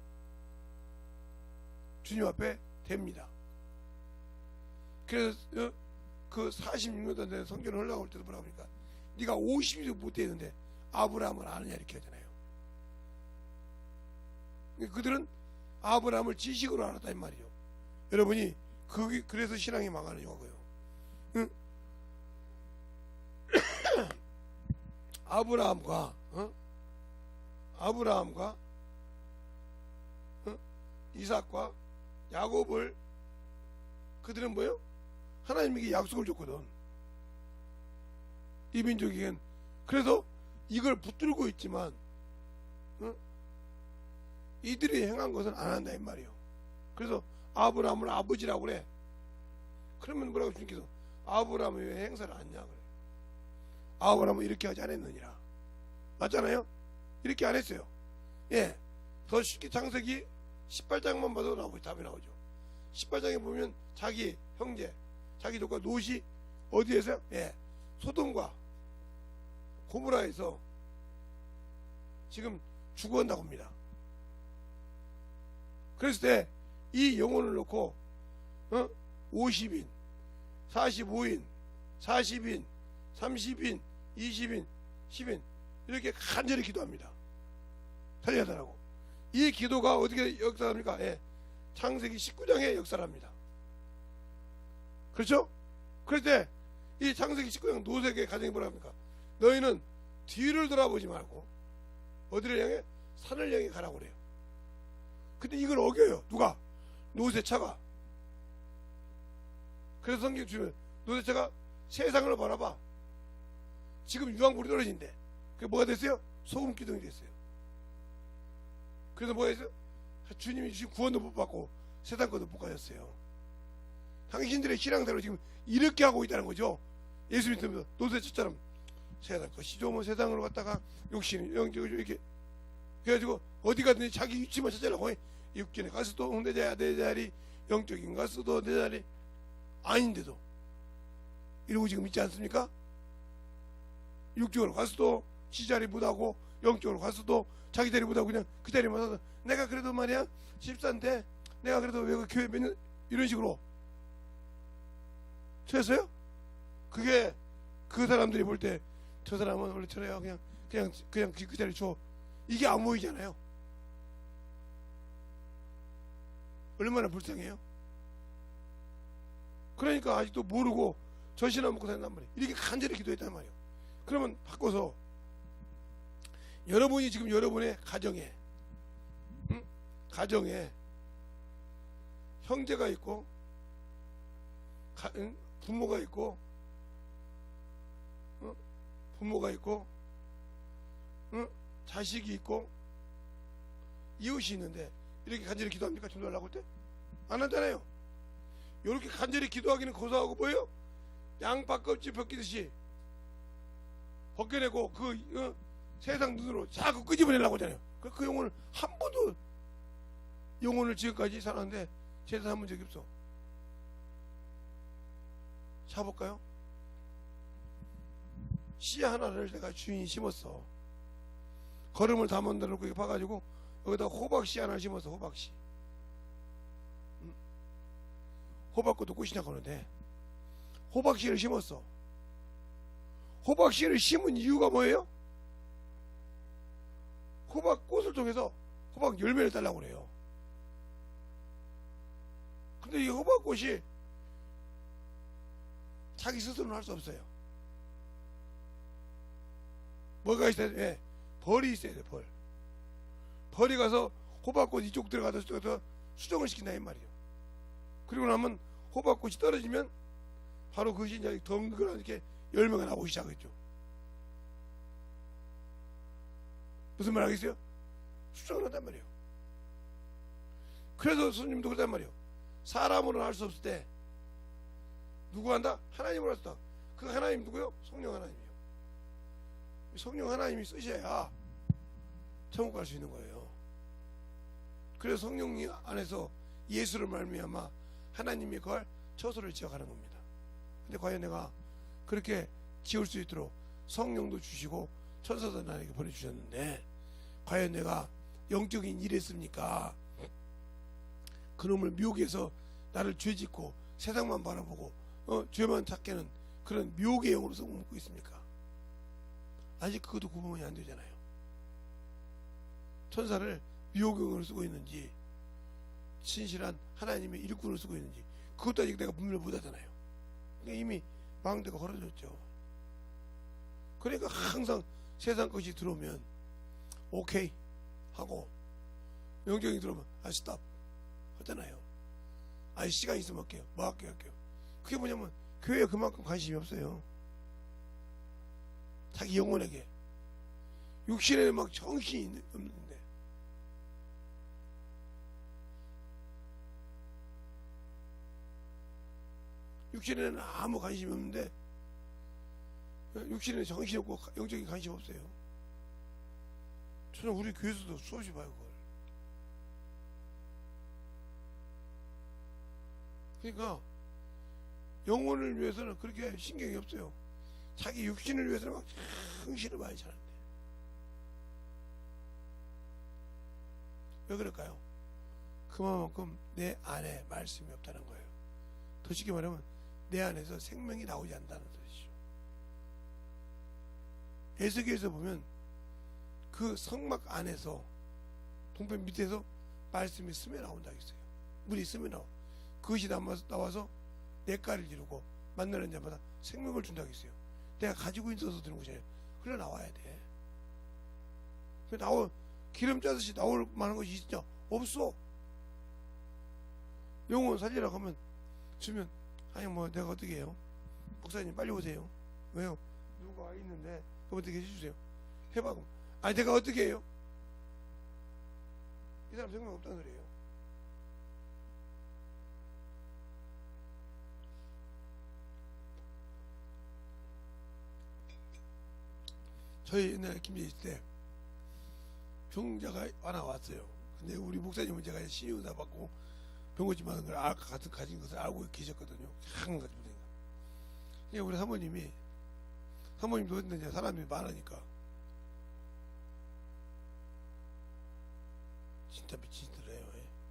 주님 앞에 댑니다. 그래서 그 46년 된 성경을 흘러올 때도 뭐라고 하니까 네가 50일도 못 되는데 아브라함을 아느냐 이렇게 하잖아요. 그들은 아브라함을 지식으로 알았다 이 말이죠. 여러분이 그래서 신앙이 망하는 거고요. 응? 아브라함과 이삭과 야곱을 그들은 뭐예요? 하나님에게 약속을 줬거든. 이 민족에겐. 그래서 이걸 붙들고 있지만 이들이 행한 것은 안 한다 이 말이에요. 그래서 아브라함을 아버지라고 그래. 그러면 뭐라고 주님께서 아브라함이 왜 행사를 안 하냐 그래. 아브라함은 이렇게 하지 않았느니라. 맞잖아요? 이렇게 안 했어요. 예, 더 쉽게 창세기 18장만 봐도 나오고 답이 나오죠. 18장에 보면 자기 형제, 자기 조카 롯이 어디에서요? 예, 소돔과 고모라에서 지금 죽어간다고 합니다. 그랬을 때 이 영혼을 놓고 50인, 45인, 40인, 30인, 20인, 10인 이렇게 간절히 기도합니다. 살려달라고. 이 기도가 어떻게 역사합니까? 예, 창세기 19장에 역사합니다. 그렇죠? 그럴 때 이 창세기 19장 노색의 가정이 뭐라 합니까? 너희는 뒤를 돌아보지 말고 어디를 향해? 산을 향해 가라고 그래요. 근데 이걸 어겨요. 누가? 노새차가. 그래서 성경 주면 노새차가 세상을 바라봐. 지금 유황불이 떨어진대. 그게 뭐가 됐어요? 소금 기둥이 됐어요. 그래서 뭐가 했어요? 주님이 주신 구원도 못 받고 세상 것도 못 가졌어요. 당신들의 신앙대로 지금 이렇게 하고 있다는 거죠. 예수 믿으면서 노새차처럼 세상 것이 좋으면 세상으로 갔다가 욕심이 영적으로 이렇게 그래가지고 어디 가든지 자기 위치만 찾으려고 해. 육신에 가서도 내 자리, 영적인 가서도 내 자리 아닌데도 이러고 지금 있지 않습니까? 육적으로 가서도 지 자리 못하고 영적으로 가서도 자기 자리 못하고 그냥 그 자리만 서서 내가 그래도 말이야 집사인데 내가 그래도 왜 그 교회 몇 년 이런 식으로 됐어요? 그게 그 사람들이 볼 때 저 사람은 원래 저래요. 그냥 그 자리 줘. 이게 안 보이잖아요. 얼마나 불쌍해요. 그러니까 아직도 모르고 전신을 먹고 산단 말이에요. 이렇게 간절히 기도했단 말이에요. 그러면 바꿔서 여러분이 지금 여러분의 가정에 가정에 형제가 있고 부모가 있고 부모가 있고 자식이 있고 이웃이 있는데 이렇게 간절히 기도합니까? 전도하려고 할 때? 안 하잖아요. 이렇게 간절히 기도하기는 고사하고 뭐예요? 양파 껍질 벗기듯이 벗겨내고 그 세상 눈으로 자꾸 끄집어내려고 하잖아요. 그 영혼을 한 번도 영혼을 지금까지 살았는데 제사 한번 적이 없어. 자볼까요? 씨 하나를 내가 주인이 심었어. 거름을 다 만들어놓고 이렇게 파가지고 여기다 호박씨 하나를 심었어. 호박씨. 호박꽃도 꽃이 나오는데 호박씨를 심었어. 호박씨를 심은 이유가 뭐예요? 호박꽃을 통해서 호박 열매를 달라고 그래요. 근데 이 호박꽃이 자기 스스로는 할 수 없어요. 뭐가 있어야 돼? 예, 벌이 있어야 돼. 벌이 가서 호박꽃 이쪽 들어가서 수정을 시킨다 이 말이에요. 그리고 나면 호박꽃이 떨어지면 바로 그것이 이제 덩그러니 이렇게 열매가 나오기 시작했죠. 무슨 말 하겠어요? 수정을 한단 말이에요. 그래서 스님도 그랬단 말이에요. 사람으로는 할 수 없을 때 누구 한다? 하나님으로 할 수 있다. 그 하나님 누구요? 성령 하나님이요. 성령 하나님이 쓰셔야 천국 갈 수 있는 거예요. 그래서 성령 안에서 예수를 말미암아 하나님이 그걸 처소를 지어가는 겁니다. 근데 과연 내가 그렇게 지을 수 있도록 성령도 주시고 천사도 나에게 보내주셨는데 과연 내가 영적인 일을 했습니까? 그놈을 미혹해서 나를 죄짓고 세상만 바라보고 죄만 찾게는 그런 미혹의 영으로서 묵고 있습니까? 아직 그것도 구분이 안 되잖아요. 천사를 미혹영으로 쓰고 있는지 신실한 하나님의 일꾼을 쓰고 있는지 그것도 아직 내가 분별을 못하잖아요. 그러니까 이미 망대가 걸어졌죠. 그러니까 항상 세상 것이 들어오면 오케이 하고 영적이 들어오면 스탑 하잖아요. 시간 있으면 할게요. 뭐 할게요. 그게 뭐냐면 교회에 그만큼 관심이 없어요. 자기 영혼에게 육신에 막 정신이 없는데 육신에는 아무 관심이 없는데 육신에 정신이 없고 영적인 관심 없어요. 저는 우리 교회에서도 수없이 봐요 그걸. 그러니까 영혼을 위해서는 그렇게 신경이 없어요. 자기 육신을 위해서는 막 정신을 많이 차는데 왜 그럴까요? 그만큼 내 안에 말씀이 없다는 거예요. 더 쉽게 말하면 내 안에서 생명이 나오지 않는다는 뜻이죠. 에스겔에서 보면 그 성막 안에서 동편 밑에서 말씀이 스며 나온다 했어요. 물이 스며 나와. 그것이 나와서 내가를 이루고 만나는 자마다 생명을 준다고 했어요. 내가 가지고 있어서 드는 것이 아니라 흘러나와야 돼. 기름 짜듯이 나올 만한 것이 있냐? 없어. 영혼 살리라고 하면 주면 뭐 내가 어떻게 해요? 목사님 빨리 오세요. 왜요? 누가 와 있는데 어떻게 해주세요. 해봐. 내가 어떻게 해요? 이 사람 생각 없다는 소리예요. 저희 옛날에 김제 있을 때 병자가 하나 왔어요. 근데 우리 목사님은 제가 신유사 받고 병고침 하는 걸 가진 것을 알고 계셨거든요. 한 가지 보니까. 그러니까 우리 사모님도 했는데 사람이 많으니까 진짜 미친 짓을 해요.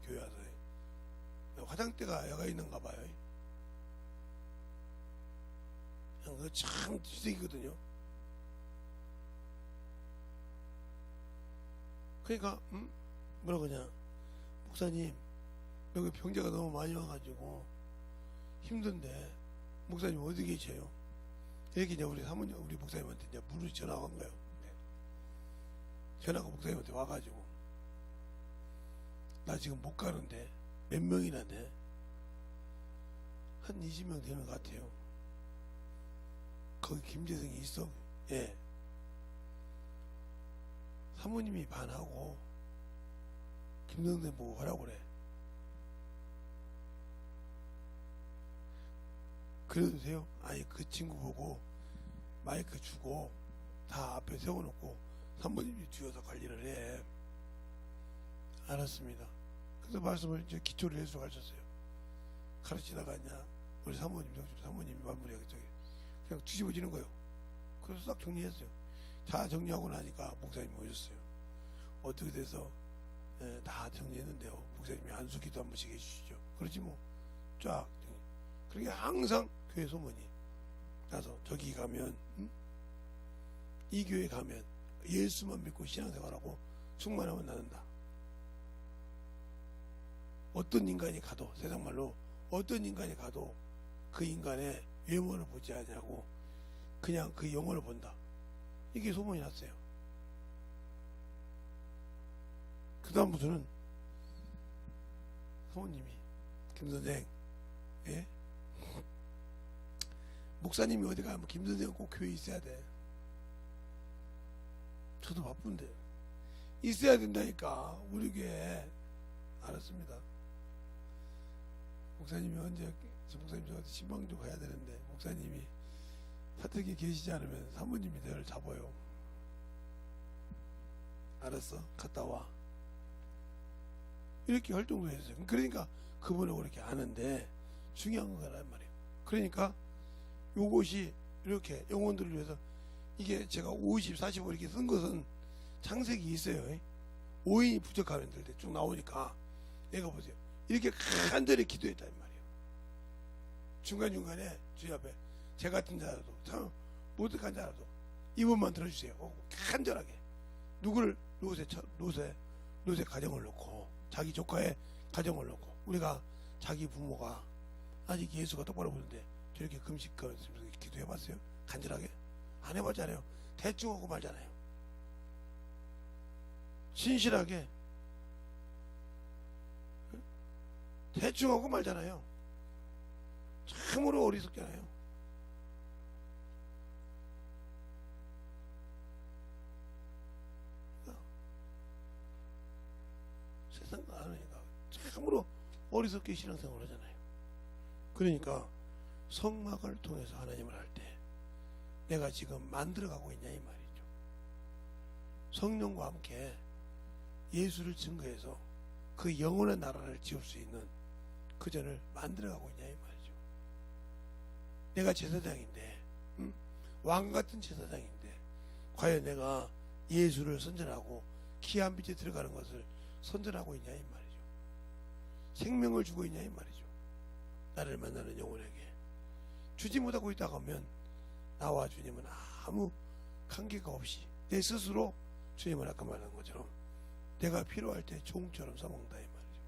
교회 와서 화장대가 여가 있는가 봐요. 그냥 그거 참 뒷색이거든요. 그러니까 뭐라고 그러냐, 목사님 여기 병자가 너무 많이 와가지고 힘든데 목사님 어디 계셔요? 이렇게 이제 우리 사모님 우리 목사님한테 이제 물을 전화가 온 거예요. 전화가 목사님한테 와가지고 나 지금 못 가는데 몇 명이나 돼? 한 20명 되는 것 같아요. 거기 김재성이 있어. 예. 사모님이 반하고 김동대 보고 하라고 그래. 그래도 돼요? 그 친구 보고 마이크 주고 다 앞에 세워놓고 사모님이 뒤에서 관리를 해. 알았습니다. 그래서 말씀을 이제 기초를 해서 가르쳤어요. 가르치다가 이제 우리 사모님이 마무리하기 저기 그냥 뒤집어지는 거예요. 그래서 딱 정리했어요. 다 정리하고 나니까 목사님이 오셨어요. 어떻게 돼서 다 정리했는데요. 목사님이 안수기도 한 번씩 해주시죠. 그렇지 뭐 쫙. 그러니까 항상 교회 소문이 나서 저기 가면 이 교회 가면 예수만 믿고 신앙생활하고 충만하면 나는다. 어떤 인간이 가도 세상말로 어떤 인간이 가도 그 인간의 외모를 보지 않냐고 그냥 그 영혼을 본다. 이게 소문이 났어요. 그 다음부터는 사모님이 김선생 예? 목사님이 어디 가면 김선생은 꼭 교회에 있어야 돼. 저도 바쁜데 있어야 된다니까 우리 교회에. 알았습니다. 목사님이 언제 목사님 저한테 신방도 가야 되는데 목사님이 사택에 계시지 않으면 사모님이 저를 잡아요. 알았어 갔다 와. 이렇게 활동을 했어요. 그러니까 그분하고 그렇게 아는데 중요한 거란 말이에요. 그러니까 요것이 이렇게 영혼들을 위해서 이게 제가 50, 45 이렇게 쓴 것은 창색이 있어요. 5인이 부족하는 데들 쭉 나오니까 얘가 보세요. 이렇게 간절히 기도했단 말이에요. 중간중간에 주님 앞에 제 같은 자라도 참 못득한 자라도 이분만 들어주세요. 간절하게 누구를 노세 가정을 놓고 자기 조카의 가정을 놓고 우리가 자기 부모가 아직 예수가 똑바로 보는데 저렇게 금식하면서 기도해봤어요? 간절하게? 안 해봤잖아요. 대충 하고 말잖아요. 신실하게 대충 하고 말잖아요. 참으로 어리석잖아요. 세상 아니까 참으로 어리석게 신앙생활을 하잖아요. 그러니까 성막을 통해서 하나님을 할 때 내가 지금 만들어가고 있냐 이 말이죠. 성령과 함께 예수를 증거해서 그 영혼의 나라를 지을 수 있는 그 전을 만들어가고 있냐 이 말이죠. 내가 제사장인데 왕같은 제사장인데 과연 내가 예수를 선전하고 귀한 빛에 들어가는 것을 선전하고 있냐 이 말이죠. 생명을 주고 있냐 이 말이죠. 나를 만나는 영혼에게 주지 못하고 있다가 하면 나와 주님은 아무 관계가 없이 내 스스로 주님을 아까 말한 것처럼 내가 필요할 때 종처럼 써먹는다 이 말이죠.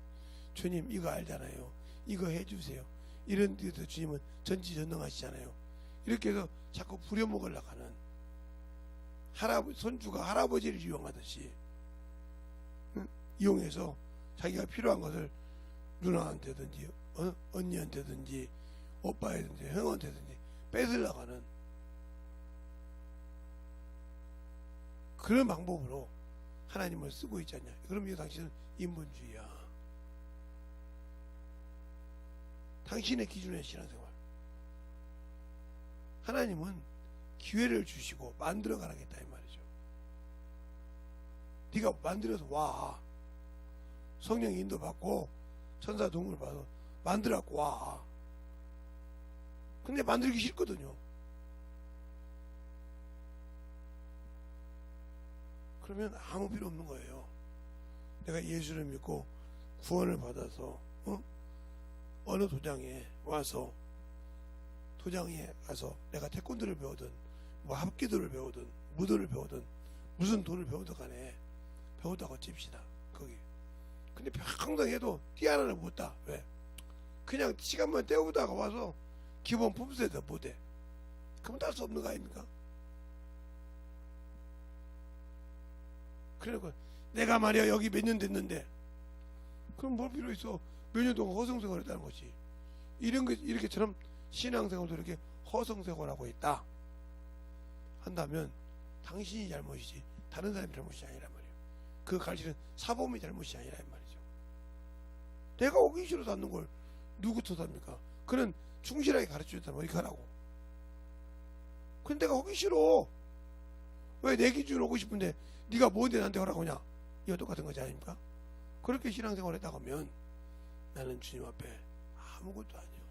주님 이거 알잖아요. 이거 해주세요. 이런 데서 주님은 전지전능하시잖아요. 이렇게 해서 자꾸 부려먹으려고 하는 손주가 할아버지를 이용하듯이 이용해서 자기가 필요한 것을 누나한테든지 언니한테든지 오빠한테든지 형한테든지 뺏으려고 하는 그런 방법으로 하나님을 쓰고 있지 않냐. 그럼 이거 당신은 인본주의야. 당신의 기준의 신앙생활. 하나님은 기회를 주시고 만들어 가라겠다 이 말이죠. 네가 만들어서 와. 성령 인도 받고 천사 도움을 받아 만들어갖고 와. 근데 만들기 싫거든요. 그러면 아무 필요 없는 거예요. 내가 예수를 믿고 구원을 받아서 어느 도장에 와서 도장에 가서 내가 태권도를 배우든 뭐 합기도를 배우든 무도를 배우든 무슨 도를 배우든 간에 배우다가 찝시다 거기. 근데 평생 해도 띠 하나를 못 따. 왜? 그냥 시간만 때우다가 와서 기본 품새도 못해. 그럼 딸 수 없는 거 아닙니까? 그러니까 내가 말이야 여기 몇 년 됐는데 그럼 뭘 필요 있어? 몇 년 동안 허송생활 했다는 것이. 이런 게 이렇게처럼 신앙생활도 이렇게 허송생활하고 있다 한다면 당신이 잘못이지 다른 사람이 잘못이 아니란 말이에요. 그 가르치는 사범이 잘못이 아니란 말이죠. 내가 오기 싫어서 하는 걸 누구 탓합니까? 그는 충실하게 가르쳐줬다면 어디 가라고. 근데 내가 오기 싫어. 왜 내 기준으로 오고 싶은데 네가 뭔데 나한테 하라고 하냐. 이거 똑같은 거지 아닙니까? 그렇게 신앙생활을 했다고 하면 나는 주님 앞에 아무것도 아니요.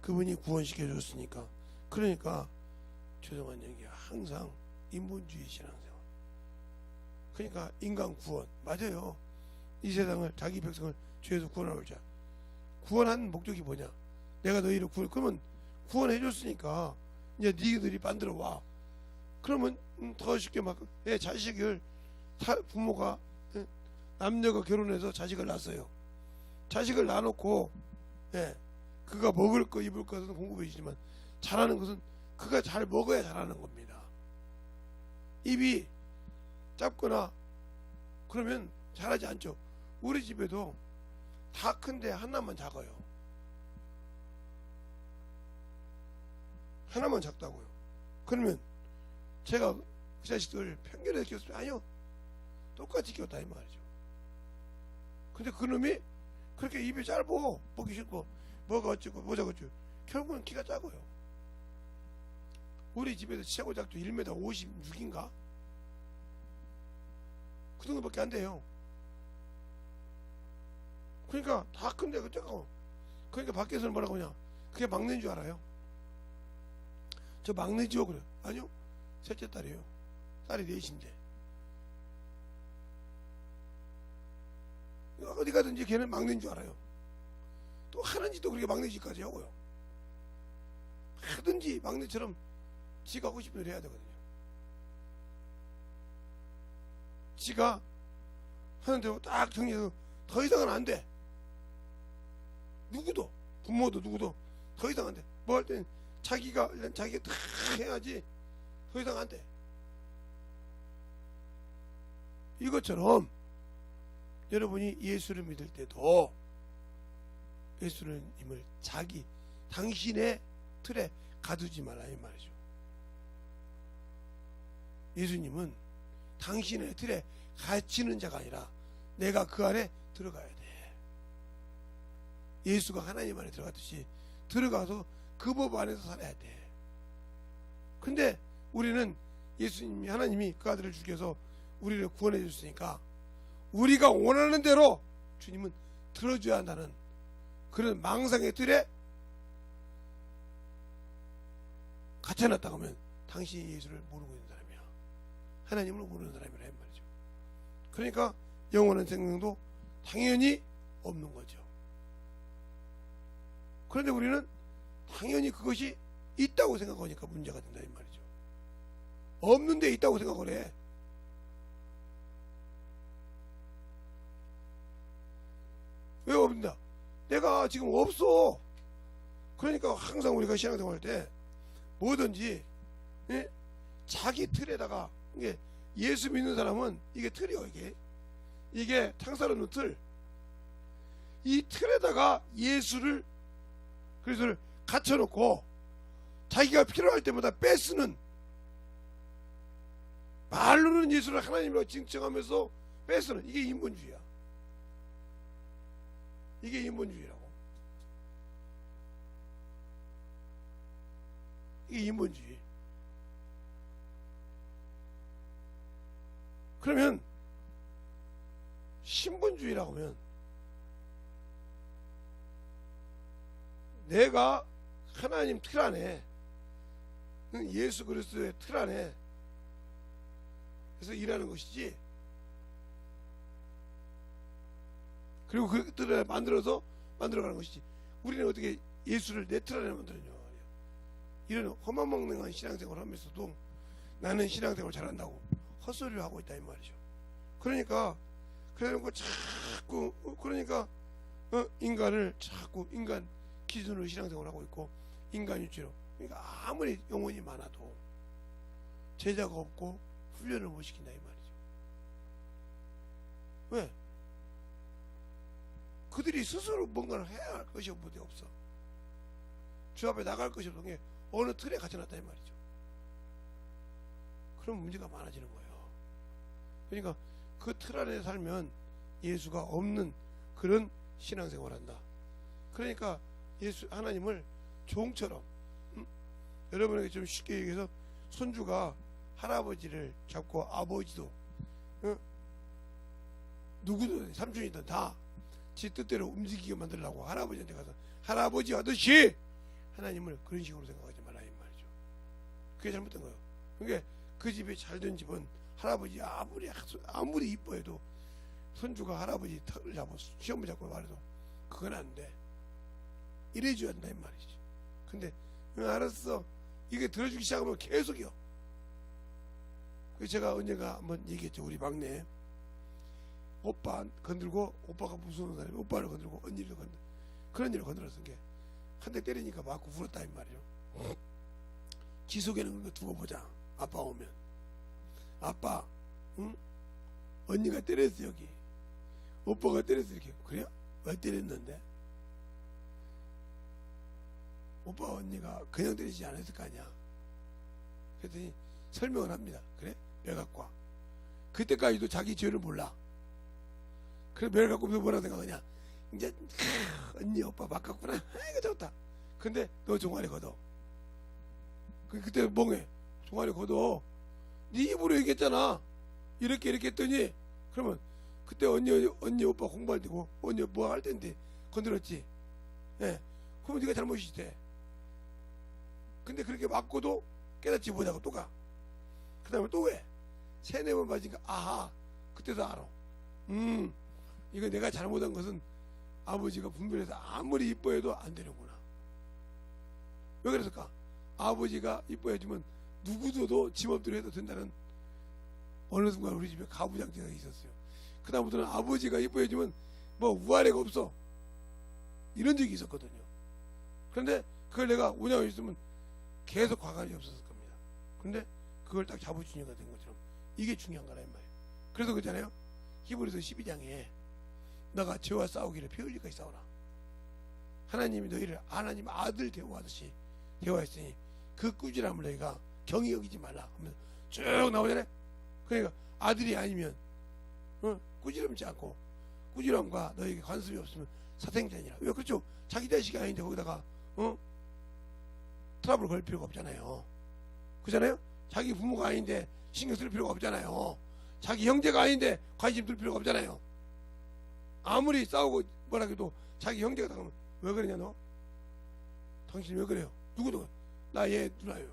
그분이 구원시켜 줬으니까. 그러니까 죄송한 얘기야, 항상 인본주의 신앙생활. 그러니까 인간 구원 맞아요. 이 세상을, 자기 백성을 죄에서 구원하고자. 구원한 목적이 뭐냐? 내가 너희를 구원, 그러면 구원해 줬으니까 이제 너희들이 만들어 와. 그러면 더 쉽게 막 자식을 부모가 남녀가 결혼해서 자식을 낳았어요. 자식을 낳아놓고 그가 먹을 거 입을 것은 공급해주지만 잘하는 것은 그가 잘 먹어야 잘하는 겁니다. 입이 짧거나 그러면 잘하지 않죠. 우리 집에도 다 큰데 하나만 작아요. 하나만 작다고요. 그러면 제가 그 자식들 편견해서 키웠어요? 아니요, 똑같이 키웠다 이 말이죠. 근데 그놈이 그렇게 입이 짧고 먹기 싫고 뭐가 어쩌고 뭐가 어쩌고 결국은 키가 작아요. 우리 집에서 최고 작도 1m 56인가? 그 정도밖에 안 돼요. 그러니까 다 큰데 그 작아. 그러니까 밖에서는 뭐라고 하냐? 그게 막내인 줄 알아요. 저 막내지요 그래. 아니요, 셋째 딸이에요. 딸이 넷인데 어디 가든지 걔는 막내인 줄 알아요. 또 하는 짓도 그렇게 막내 짓까지 하고요. 하든지 막내처럼 지가 하고 싶은 일 해야 되거든요. 지가 하는 대로 딱 정리해서 더 이상은 안 돼. 누구도, 부모도 누구도 더 이상 안 돼. 뭐 할 땐 자기가 다 해야지 더 이상 안 돼. 이것처럼 여러분이 예수를 믿을 때도 예수님을 당신의 틀에 가두지 말라 이 말이죠. 예수님은 당신의 틀에 갇히는 자가 아니라 내가 그 안에 들어가야 돼. 예수가 하나님 안에 들어갔듯이 들어가서 그 법 안에서 살아야 돼. 근데 우리는 예수님이, 하나님이 그 아들을 죽여서 우리를 구원해 줬으니까 우리가 원하는 대로 주님은 들어줘야 한다는 그런 망상의 틀에 갇혀놨다고 하면 당신이 예수를 모르고 있는 사람이야. 하나님을 모르는 사람이라 이 말이죠. 그러니까 영원한 생명도 당연히 없는 거죠. 그런데 우리는 당연히 그것이 있다고 생각하니까 문제가 된다 이 말이죠. 없는 데 있다고 생각을 해. 왜 없는다? 내가 지금 없어. 그러니까 항상 우리가 신앙생활 할 때 뭐든지 자기 틀에다가, 이게 예수 믿는 사람은 이게 틀이요. 이게 창살없는 틀. 이 틀에다가 예수를 그래서 갇혀놓고 자기가 필요할 때마다 빼쓰는, 말로는 예수를 하나님이라고 징정하면서 빼쓰는, 이게 인본주의야. 이게 인본주의라고. 이게 인본주의. 그러면 신분주의라고 하면 내가 하나님 틀 안에, 예수 그리스도의 틀 안에 그래서 일하는 것이지, 그리고 그 틀을 만들어가는 것이지, 우리는 어떻게 예수를 내 틀 안에 만들었냐 말이야. 이런 허망망맹한 신앙생활을 하면서도 나는 신앙생활 잘한다고 헛소리를 하고 있다 이 말이죠. 그러니까 그래놓고 자꾸 인간을 자꾸 인간 기준으로 신앙생활을 하고 있고, 인간 유치로. 그러니까 아무리 영혼이 많아도 제자가 없고 훈련을 못 시킨다 이 말이죠. 왜? 그들이 스스로 뭔가를 해야 할 것이 없어. 주 앞에 나갈 것이 없는 게 어느 틀에 갇혀놨다 이 말이죠. 그럼 문제가 많아지는 거예요. 그러니까 그 틀 안에 살면 예수가 없는 그런 신앙생활을 한다. 그러니까 하나님을 종처럼, 여러분에게 좀 쉽게 얘기해서 손주가 할아버지를 잡고, 아버지도 누구든 삼촌이든 다 지 뜻대로 움직이게 만들려고 할아버지한테 가서 할아버지 아저씨 하나님을 그런 식으로 생각하지 말라 이 말이죠. 그게 잘못된 거예요. 그러니까 그 집에 잘된 집은 할아버지 아무리 이뻐해도 손주가 할아버지 턱을 잡고 시험을 잡고 말해도 그건 안 돼. 이래줘야 한다 이 말이지. 근데 알았어. 이게 들어주기 시작하면 계속이요. 제가 언젠가 한번 얘기했죠. 우리 막내 오빠 건들고, 오빠가 무서운 사람이 오빠를 건들고 언니를 건들, 그런 일을 건드렸은 게 한 대 때리니까 맞고 울었다 이 말이죠. 지속에는 그거 두고 보자. 아빠 오면 아빠 응? 언니가 때렸어 여기, 오빠가 때렸어 이렇게. 그래요? 왜 때렸는데? 오빠 언니가 그냥 때리지 않았을 거 아니야. 그랬더니 설명을 합니다. 그래? 매각과 그때까지도 자기 죄를 몰라. 그래 매를 갖고 뭐라고 생각하냐. 이제 언니 오빠 바꿨구나. 아이고 좋다. 근데 너 종아리 걷어. 그때 멍해. 종아리 걷어. 네 입으로 얘기했잖아. 이렇게 했더니, 그러면 그때 언니 오빠 공부할 때고 언니 뭐 할 텐데 건드렸지. 예. 그러면 네가 잘못이 돼. 근데 그렇게 맞고도 깨닫지 못하고 또 가. 그 다음에 또 왜? 3-4번 맞으니까 아하 그때도 알아. 이거 내가 잘못한 것은 아버지가 분별해서 아무리 이뻐해도 안 되는구나. 왜 그랬을까? 아버지가 이뻐해주면 누구도 지맘대로 해도 된다는 어느 순간 우리 집에 가부장제가 있었어요. 그 다음부터는 아버지가 이뻐해주면 뭐 우아래가 없어. 이런 적이 있었거든요. 그런데 그걸 내가 5년 있으면 계속 과간이 없었을 겁니다. 근데 그걸 딱 잡아주니까 된 것처럼 이게 중요한 거라 이 말이에요. 그래서 그렇잖아요. 히브리서 12장에 너가 죄와 싸우기를 피 흘릴까지 싸우라. 하나님이 너희를 하나님 아들 대우하듯이 대우했으니 그 꾸지람을 너희가 경히 여기지 말라 하면서 쭉 나오잖아요. 그러니까 아들이 아니면 꾸지람지 않고, 꾸지람과 너에게 관습이 없으면 사생자니라. 왜 그렇죠? 자기 자식이 아닌데 거기다가 트러블 걸 필요가 없잖아요. 그렇잖아요? 자기 부모가 아닌데 신경 쓸 필요가 없잖아요. 자기 형제가 아닌데 관심 둘 필요가 없잖아요. 아무리 싸우고 뭐라 해도 자기 형제가 당하면 왜 그러냐 너? 당신 왜 그래요? 누구도 나 얘 누나요.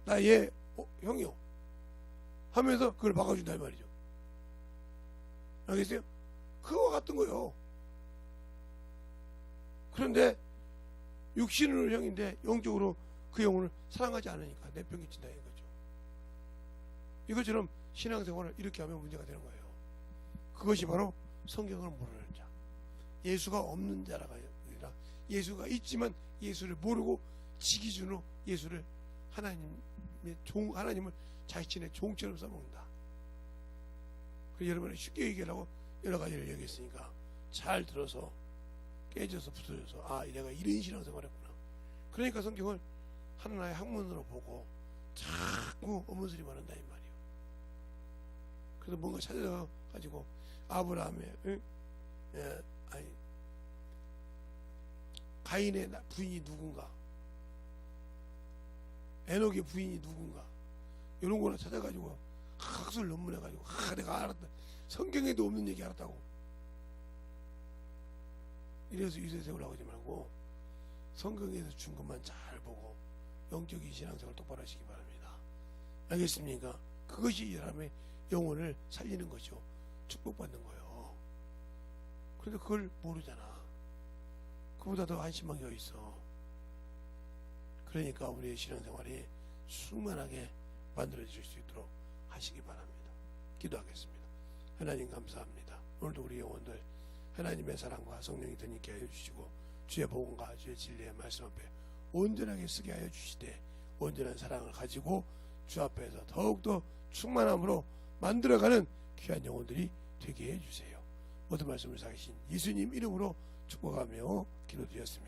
나 얘 형이요. 하면서 그걸 막아준다 이 말이죠. 알겠어요? 그거 같은 거요. 그런데 육신으로 형인데 영적으로 그 영혼을 사랑하지 않으니까 내팽개친다 이거죠. 이것처럼 신앙생활을 이렇게 하면 문제가 되는 거예요. 그것이 바로 성경을 모르는 자, 예수가 없는 자라가 아니라 예수가 있지만 예수를 모르고 지 기준으로 예수를 하나님을 자신의 종처럼 써먹는다. 그래서 여러분이 쉽게 얘기하려고 여러 가지를 얘기했으니까 잘 들어서 깨져서 부서져서 아 내가 이런 신앙생활을 했구나. 그러니까 성경을 하나의 학문으로 보고 자꾸 어문소리만 한다 이 말이에요. 그래서 뭔가 찾아가지고 아브라함의 가인의 부인이 누군가, 에녹의 부인이 누군가, 이런 거나 찾아가지고 학술 논문해가지고 내가 알았다. 성경에도 없는 얘기 알았다고. 이래서 유세 세우려고 하지 말고 성경에서 준 것만 잘 보고 영적인 신앙생활 똑바로 하시기 바랍니다. 알겠습니까? 그것이 이 사람의 영혼을 살리는 거죠. 축복받는 거예요. 그런데 그걸 모르잖아. 그보다 더 한심한 게 어딨어. 그러니까 우리의 신앙생활이 충만하게 만들어질 수 있도록 하시기 바랍니다. 기도하겠습니다. 하나님 감사합니다. 오늘도 우리 영혼들 하나님의 사랑과 성령이 드니게 하여 주시고 주의 복음과 주의 진리의 말씀 앞에 온전하게 쓰게 하여 주시되 온전한 사랑을 가지고 주 앞에서 더욱더 충만함으로 만들어가는 귀한 영혼들이 되게 해주세요. 모든 말씀을 사기신 예수님 이름으로 축복하며 기도드렸습니다.